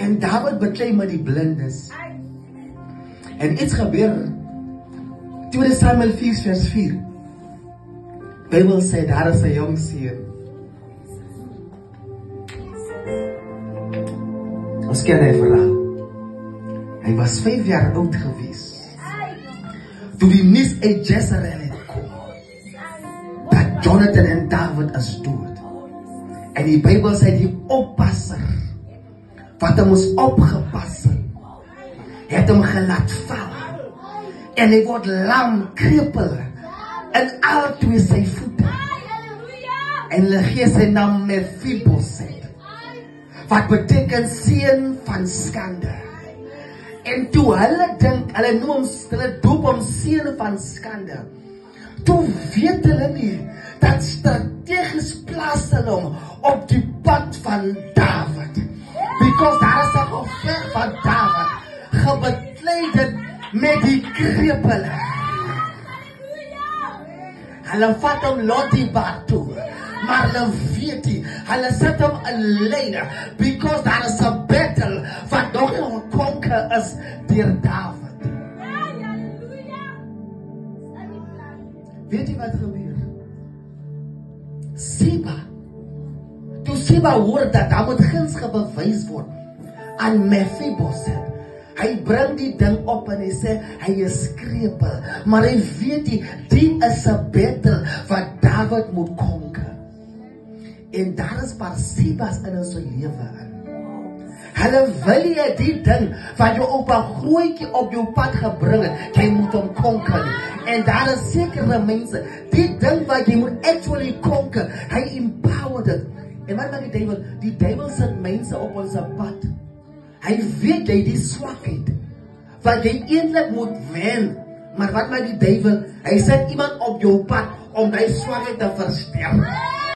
En David beklei met die blindes. En iets gebeur. 2 Samuel 4 vers 4. Bybel sê daar is 'n jong seun. Ons ken hy verhaal. Hy was 5 jaar oud gewees. Toe die nuus uit Jezreel het kom dat Jonathan en David is dood. En die Bybel sê die oppasser wat hom moes opgepas het hom gelaat val. En hy word lam, krepel in al 2 sy voete. En hulle gee sy naam Mephibosheth, wat beteken seun van skande. En toe hulle dink, hulle noem hom, hulle doop hom seun van skande. Toe weet hulle nie dat strategies plaas hulle hom op die pad van David. Because daar is 'n geveeg van David, gebekleed met die krepel. Hulle vat hom Lodebar toe, maar hulle weet nie, hulle sit hom alleen, because daar is 'n battle wat nog nie gekonker is deur David. Weet jy wat gebeur? Siba. Toe Siba hoor dat daar moet guns bewys word aan Mephibosheth. Hy bring die ding op en hy sê hy is krepel, maar hy weet nie, die is 'n battle wat David moet konker. En daar is Barsebas in ons lewe in. Hulle wil jy die ding wat jou op 'n grootjie op jou pad gebring het, jy moet hom konker. En daar is sekere mense, die ding wat jy moet actually konker, hy empowered it. En wat maak die duiwel? Die duiwel sit mense op ons pad. Hy weet jy die swakheid wat jy eintlik moet wen. Maar wat maak die duiwel? Hy sit iemand op jou pad om die swakheid te versterk.